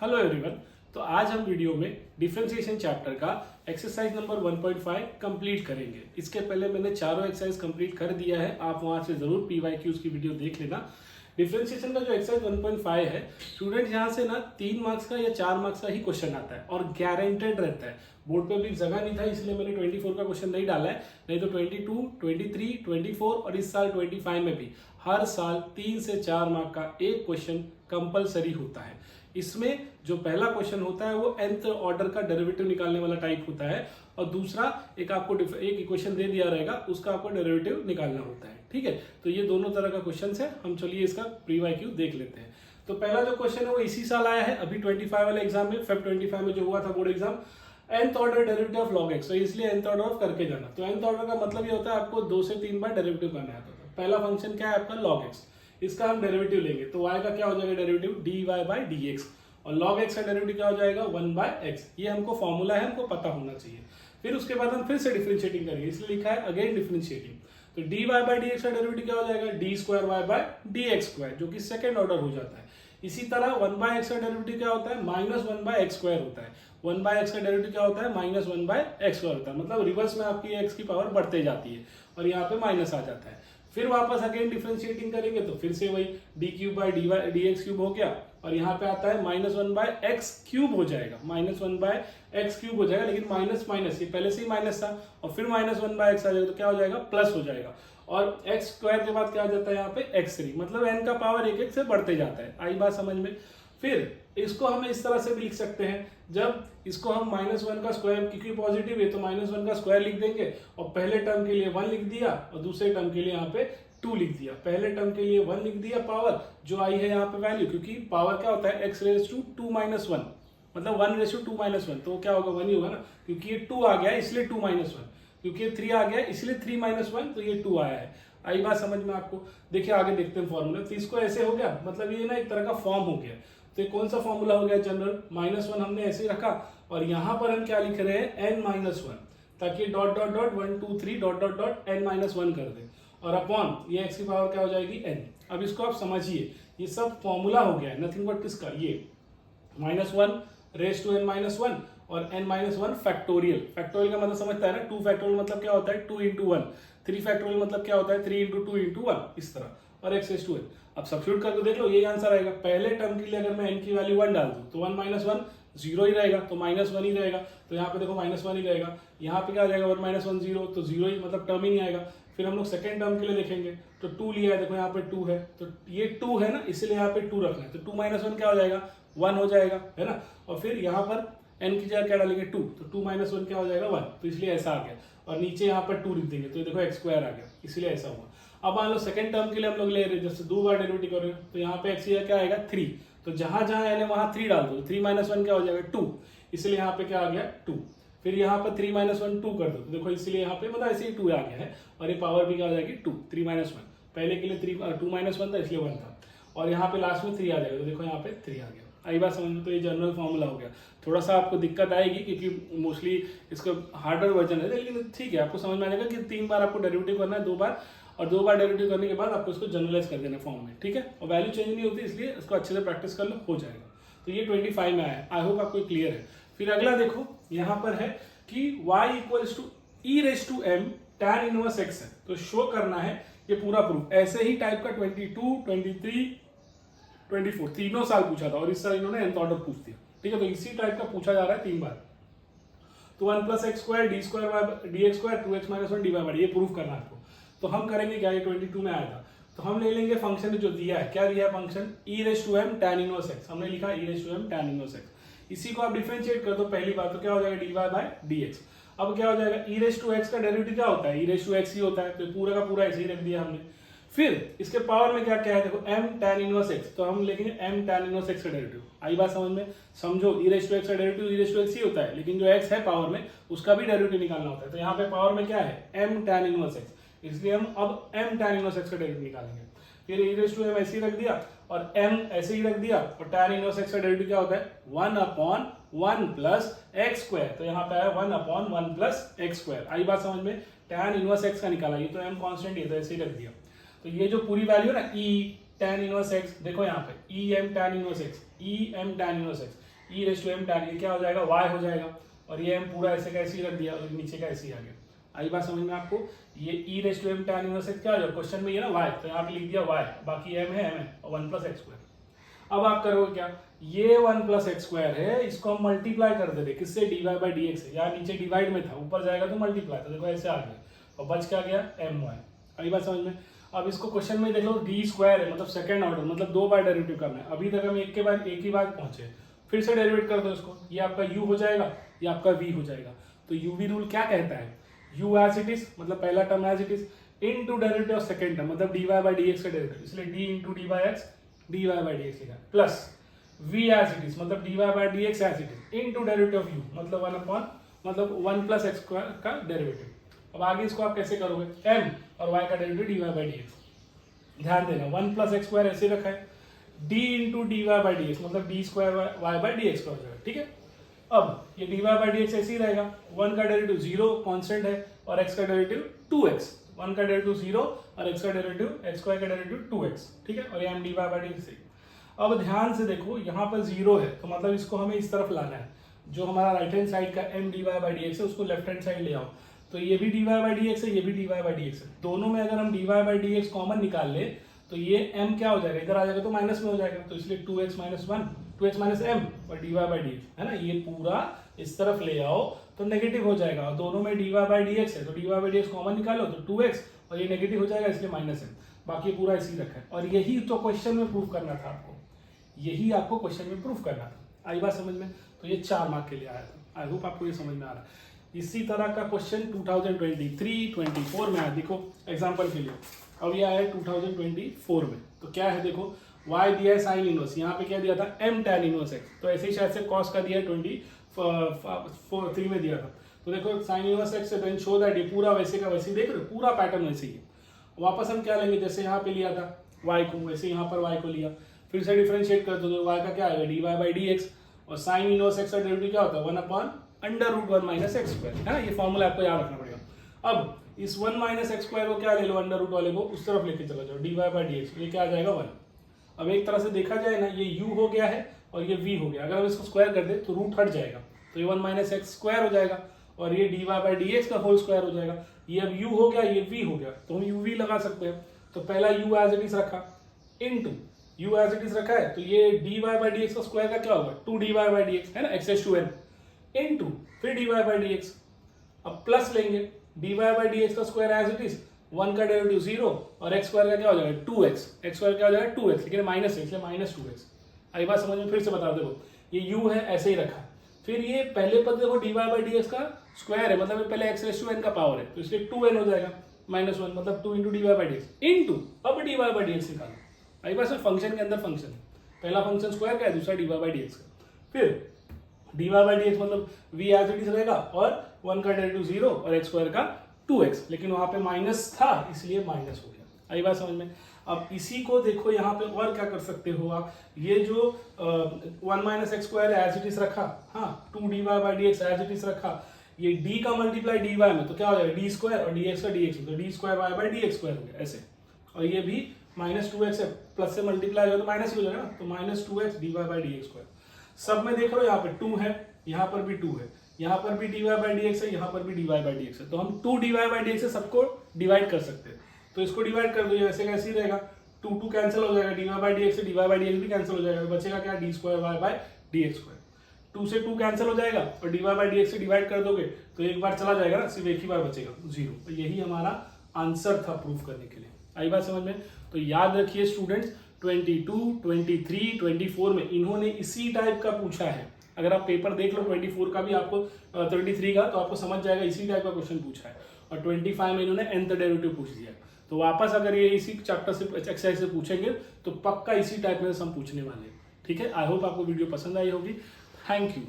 Hello everyone. तो आज हम वीडियो में डिफरेंशिएशन चैप्टर का एक्सरसाइज नंबर 1.5 कंप्लीट करेंगे। इसके पहले मैंने चारों एक्सरसाइज कंप्लीट कर दिया है, आप वहां से जरूर PYQs की वीडियो देख लेना। डिफरेंशिएशन का जो एक्सरसाइज 1.5 है, स्टूडेंट यहाँ से ना 3 मार्क्स का या 4 मार्क्स का ही क्वेश्चन आता है और गारंटेड रहता है। बोर्ड पे भी जगह नहीं था इसलिए मैंने 24 का क्वेश्चन नहीं डाला है, नहीं तो 22, 23, 24 और इस साल 25 में भी हर साल 3 से 4 मार्क का एक क्वेश्चन कंपलसरी होता है। इसमें जो पहला क्वेश्चन होता है वो nth ऑर्डर का डेरिवेटिव निकालने वाला टाइप होता है और दूसरा एक आपको एक इक्वेशन दे दिया रहेगा, उसका आपको डेरिवेटिव निकालना होता है। ठीक है, तो ये दोनों तरह का क्वेश्चन है। हम चलिए इसका PYQ देख लेते हैं। तो पहला जो क्वेश्चन है वो इसी साल आया है, अभी 25 वाले एग्जाम में, Feb 25 में जो हुआ था board exam, nth order derivative of log x। तो इसलिए nth ऑर्डर ऑफ करके जाना। तो nth ऑर्डर का मतलब ये होता है आपको 2 से 3 बार डेरिवेटिव करना है। तो पहला फंक्शन क्या है आपका log x, इसका हम डेरिवेटिव लेंगे तो y का क्या हो जाएगा डेरिवेटिव dy/dx और log x का डेरिवेटिव क्या हो जाएगा 1/x। ये हमको फॉर्मूला है, हमको पता होना चाहिए। फिर उसके बाद हम फिर से डिफरेंशिएटिंग करेंगे, इसलिए लिखा है अगेन डिफरेंशिएटिंग। तो dy/dx का डेरिवेटिव क्या हो जाएगा d2y/dx², जो कि सेकंड ऑर्डर हो जाता है। इसी तरह 1/x का डेरिवेटिव क्या होता है -1/x² होता है। 1/x का डेरिवेटिव क्या होता है -1/x² होता है, मतलब रिवर्स में आपकी x की पावर बढ़ते जाती है और यहाँ पे माइनस आ जाता है। फिर वापस अगेन डिफरेंशिएटिंग करेंगे तो फिर से वही d3/dx³ हो गया और यहाँ पे आता है -1/x³ हो जाएगा, -1/x³ हो जाएगा, लेकिन माइनस माइनस ये पहले से ही माइनस था और फिर -1/x आ जाएगा तो क्या हो जाएगा प्लस हो जाएगा और x² के बाद क्या आ जाता है यहाँ पे x3, मतलब n का पावर एक एक से बढ़ते जाता है। आई बात समझ में। फिर इसको हम इस तरह से भी लिख सकते हैं, जब इसको हम -1 का स्क्वायर, क्योंकि पॉजिटिव है तो -1 का स्क्वायर लिख देंगे और पहले टर्म के लिए 1 लिख दिया और दूसरे टर्म के लिए यहाँ पे 2 लिख दिया। पहले टर्म के लिए 1 लिख दिया पावर, जो आई है यहाँ पे वैल्यू, क्योंकि पावर क्या होता है x⁻², मतलब 1:2 तो क्या होगा 1 ही होगा ना, क्योंकि ये 2 आ गया इसलिए 2-1, क्योंकि ये 3 आ गया इसलिए 3-1 तो ये 2 आया है। आई बात समझ में आपको। देखिए आगे देखते हैं फॉर्मूला। तो इसको ऐसे हो गया, मतलब ये ना एक तरह का फॉर्म हो गया। तो कौन सा फॉर्मूला हो गया जनरल, -1 हमने ऐसे ही रखा और यहाँ पर हम क्या लिख रहे हैं n-1, ताकि dot dot dot 1 2 3 dot dot dot n-1 कर दे और अपॉन ये x की पावर क्या हो जाएगी n। अब इसको आप समझिए, ये सब फॉर्मूला हो गया है, नथिंग बट किसका, ये -1 और n-1 फैक्टोरियल। फैक्टोरियल का मतलब समझता है ना, 2 फैक्टोरियल मतलब क्या होता है 2 × 1, 3 फैक्टोरियल मतलब क्या होता है 3 × 2 × 1, इस तरह, और x⁻n। अब सब्स्टिट्यूट करके देख लो, ये आंसर आएगा। पहले टर्म के लिए अगर मैं n की वैल्यू 1 डाल दूं तो 1-1 0 ही रहेगा, तो -1 ही रहेगा। तो यहाँ पे देखो -1 ही रहेगा, यहाँ पे क्या आ जाएगा 1-1 0, तो 0 ही, मतलब टर्म ही नहीं आएगा। फिर हम लोग सेकंड टर्म के लिए देखेंगे तो 2 लिया है, देखो यहाँ पे 2 है, तो ये 2 है ना, इसलिए यहाँ पे 2 रखना है, तो 2-1 क्या हो जाएगा 1 हो जाएगा, है ना। और फिर यहाँ पर n की जगह क्या डालेंगे 2, तो 2-1 क्या हो जाएगा 1, तो इसलिए ऐसा आ गया। और नीचे यहाँ पर 2 लिख देंगे तो देखो x² आ गया, इसलिए ऐसा हुआ। अब मान लो सेकंड टर्म के लिए हम लोग ले रहे हैं, जैसे 2 बार डेरिवेटिव कर रहे हो तो यहाँ पे x क्या आएगा 3, तो जहां जहां n है वहां 3 डाल दो, 3-1 क्या हो जाएगा 2, इसलिए यहाँ पे क्या आ गया 2। फिर यहाँ पर 3-1 2 कर दो, तो देखो इसलिए यहाँ पे मतलब ऐसे ही 2 आ गया है और ये पावर भी क्या हो जाएगी 2, 3-1। पहले के लिए 2-1 था इसलिए 1 था और यहाँ पे लास्ट में 3 आ जाएगा, तो देखो यहाँ पे 3 आ गया। आई बात समझ में। तो ये जनरल फॉर्मूला हो गया। थोड़ा सा आपको दिक्कत आएगी क्योंकि मोस्टली इसका हार्डर वर्जन है, लेकिन ठीक है, आपको समझ में आ जाएगा कि 3 बार आपको डेरिवेटिव करना है, 2 बार, और 2 बार डेरिवेटिव करने के बाद आपको इसको जनरलाइज कर देना फॉर्म में। ठीक है, और वैल्यू चेंज नहीं होती, इसलिए इसको अच्छे से प्रैक्टिस कर लो, हो जाएगा। तो ये 25 में आया है, आई होप आपको क्लियर है। फिर अगला देखो, यहाँ पर है कि y = e⁻m tan 1x है, तो शो करना है ये पूरा प्रूफ। ऐसे ही टाइप का 22, 23, 24 तीनों साल पूछा था और इस साल इन्होंने nth ऑर्डर पूछ दिया। ठीक है, तो इसी टाइप का पूछा जा रहा है 3 बार। तो 1+x² d2y/dx², 2x-1 dy/, ये प्रूफ करना है आपको। तो हम करेंगे क्या, ये 22 में आया था, तो हम ले लेंगे फंक्शन जो दिया है, क्या दिया है फंक्शन e⁻m tan 1x, हमने लिखा e⁻m tan 1x। इसी को आप डिफरेंशिएट कर दो, पहली बात तो क्या हो जाएगा dy/dx। अब क्या हो जाएगा e⁻x का डेरिवेटिव क्या होता है e⁻x ही होता है, तो पूरा का पूरा ऐसे ही रख दिया हमने। फिर इसके पावर में क्या क्या है, देखो m tan 1x, तो हम लिखेंगे m tan 1x का डेरिवेटिव। आई बात समझ में। समझो e⁻x का डेरिवेटिव e⁻x ही होता है, लेकिन जो x है पावर में उसका भी डेरिवेटिव निकालना होता है। तो यहाँ पे पावर में क्या है m tan 1x, इसलिए हम अब m tan 1x का डेरिवेटिव निकालेंगे। फिर e⁻m ऐसे ही रख दिया और m ऐसे ही रख दिया, और tan 1x का डेरिवेटिव क्या होता है 1/1 + x², तो यहाँ पे आया 1/1 + x²। आई बात समझ में। tan 1x का निकाला, ये तो m कांस्टेंट है तो ऐसे ही रख दिया। तो ये जो पूरी वैल्यू है ना e tan 1x, देखो यहाँ पे em tan 1x, e raise to m tan, ये क्या हो जाएगा y हो जाएगा, और ये m पूरा ऐसे का ऐसे ही रख दिया और नीचे का ऐसे ही आ गया। आई बात समझ में आपको? ये e raise to m tan inverse x क्या हो जाएगा, क्वेश्चन में ये ना y, तो यहाँ पे लिख दिया y, बाकी m है और 1 प्लस एक्स स्क्वायर। अब आप करोगे क्या, ये 1 प्लस एक्स स्क्वायर है, इसको हम मल्टीप्लाई कर दे किससे, dy बाई डी एक्स है, यहाँ नीचे डिवाइड में था, ऊपर जाएगा तो मल्टीप्लाई, तो देखो ऐसे आ गया और बच क्या गया my। आई बात समझ में? अब इसको क्वेश्चन में देख लो डी स्क्वायर है, मतलब सेकंड ऑर्डर, मतलब 2 बार डेरिवेटिव करना है। अभी तक हम एक ही बार पहुंचे, फिर से डेरिवेट कर दो इसको, ये आपका u हो जाएगा, ये आपका v हो जाएगा। तो uv रूल क्या कहता है, u एज इट इज मतलब पहला term as it is into derivative of second term मतलब dy बाई dx का डेरिवेटिव, इसलिए d into dy by dx लिखा, plus v as it is मतलब dy by dx as it is into derivative of u मतलब 1 upon मतलब 1 plus x square का derivative. अब आगे इसको आप कैसे करोगे, m और y का डेरिवेटिव dy बाई dx। ध्यान देना 1 प्लस एक्स स्क्वायर ऐसे रखा है, d into dy by dx मतलब d square y by dx का हो जाएगा, ठीक है। अब ये dy बाई dx ऐसे ही रहेगा, 1 का डेरिवेटिव 0 कांस्टेंट है और x का डेरिवेटिव 2x, 1 का डेरिवेटिव 0 और x का डेरिवेटिव x स्क्वायर का डेरिवेटिव 2x, ठीक है, और ये m dy बाई dx है। अब ध्यान से देखो यहाँ पर 0 है, तो मतलब इसको हमें इस तरफ लाना है, जो हमारा राइट हैंड साइड का m dy बाई dx है उसको लेफ्ट हैंड साइड ले आओ, तो ये भी dy बाई dx है, ये भी dy बाई dx है, दोनों में अगर हम dy बाई dx कॉमन निकाल ले तो ये m क्या हो जाएगा, इधर आ जाएगा तो माइनस में हो जाएगा, तो इसलिए 2x minus 1 2x minus m और dy बाई dx है ना, ये पूरा इस तरफ ले आओ तो नेगेटिव हो जाएगा, और दोनों में dy बाई dx है तो dy बाई dx कॉमन निकालो तो 2x और ये नेगेटिव हो जाएगा इसलिए माइनस m, बाकी पूरा इसी रखा है। और यही तो क्वेश्चन में प्रूफ करना था आपको, यही आपको क्वेश्चन में प्रूफ करना था। आई बात समझ में? तो ये 4 मार्क के लिए आया था। आई होप आपको ये समझ में आ रहा है। इसी तरह का क्वेश्चन 2023-24 में आया, देखो एग्जांपल के लिए। अब ये आया 2024 में, तो क्या है देखो, y दिया है साइन इनवर्स, यहाँ पे क्या दिया था m tan इनवर्स x, तो ऐसे ही शायद से cos का दिया है 23 में दिया था, तो देखो साइन इनवर्स x से देन शो दैट ये पूरा वैसे का वैसे, देख रहे हो पूरा पैटर्न वैसे ही है। वापस हम क्या लेंगे, जैसे यहाँ पे लिया था y को, वैसे यहाँ पर y को लिया, फिर से डिफरेंशिएट कर दो तो y का क्या आएगा dy बाई dx, और साइन इनवर्स x का डेरिवेटिव क्या होता है 1 upon under root 1 minus x square, है ना, ये फॉर्मूला आपको याद रखना पड़ेगा। अब इस 1 माइनस एक्स स्क्वायर को क्या ले लो, अंडर रूट वाले को उस तरफ लेके चलो जाओ, dy बाई dx, ये क्या आ जाएगा 1। अब एक तरह से देखा जाए ना, ये u हो गया है और ये v हो गया, अगर हम इसको स्क्वायर कर दे तो रूट हट जाएगा, तो ये 1 माइनस एक्स स्क्वायर हो जाएगा और ये dy बाई dx का होल स्क्वायर हो जाएगा। ये अब u हो गया, ये v हो गया, तो हम uv लगा सकते हैं। तो पहला u एज इट इज रखा, into u as it is रखा है, तो ये dy बाई dx का स्क्वायर का क्या होगा 2dy बाई dx, है ना, x raise to n into फिर dy बाई dx। अब प्लस लेंगे dy बाई dx का स्क्वायर एज इट इज, 1 का डेरिवेटिव 0 और x स्क्वायर का क्या हो जाएगा 2x, x स्क्वायर क्या हो जाएगा 2x, लेकिन माइनस है इसलिए माइनस 2x। आई बात समझ में? फिर से बता दो, ये u है ऐसे ही रखा, फिर ये पहले पद देखो dy बाई dx का स्क्वायर है, मतलब ये पहले x रेज़ टू n का पावर है, तो इसलिए 2n हो जाएगा माइनस 1, मतलब 2 into dy by dx into अब dy बाई dx निकालो। आई बात, फंक्शन के अंदर फंक्शन, पहला फंक्शन स्क्वायर का है, दूसरा dy बाई dx का, फिर dy बाई dx मतलब v एज इट इज रहेगा और 1 का डेरिवेटिव 0 और x स्क्वायर का 2x, लेकिन वहां पे माइनस था इसलिए माइनस हो गया। आई बात समझ में? अब इसी को देखो यहाँ पे और क्या कर सकते हो आप, ये जो 1 minus x square as it is रखा, हाँ 2dy by dx as it is रखा, ये d का मल्टीप्लाई dy में तो क्या हो जाएगा d स्क्वायर और dx का dx, तो d square y by dx square हो गया ऐसे, और ये भी माइनस 2x है, प्लस से मल्टीप्लाई हो तो माइनस ही हो जाएगा, तो minus 2x dy by dx square. सब में देख लो यहाँ पे 2 है, यहाँ पर भी 2 है, यहाँ पर भी dy बाई dx है, यहाँ पर भी dy बाई dx है, तो हम 2dy बाई dx से सबको डिवाइड कर सकते हैं, तो इसको डिवाइड कर दो, ये वैसे कैसे ही रहेगा, 2 कैंसिल हो जाएगा, dy बाई dx से dy बाई dx भी कैंसिल हो जाएगा, बचेगा क्या d square y by dx square. 2 से 2 कैंसिल हो जाएगा और dy बाई dx से डिवाइड कर दोगे तो एक बार चला जाएगा ना, सिर्फ एक ही बार बचेगा 0। तो यही हमारा आंसर था प्रूफ करने के लिए। आई बात समझ में? तो याद रखिए स्टूडेंट्स, 22, 23, 24 में इन्होंने इसी टाइप का पूछा है। अगर आप पेपर देख लो 24 का भी आपको 33 का, तो आपको समझ जाएगा इसी टाइप का क्वेश्चन पूछा है, और 25 में इन्होंने nth डेरिवेटिव पूछ दिया। तो वापस अगर ये इसी चैप्टर से एक्सरसाइज से पूछेंगे तो पक्का इसी टाइप में हम पूछने वाले हैं। ठीक है, आई होप आपको वीडियो पसंद आई होगी। Thank you.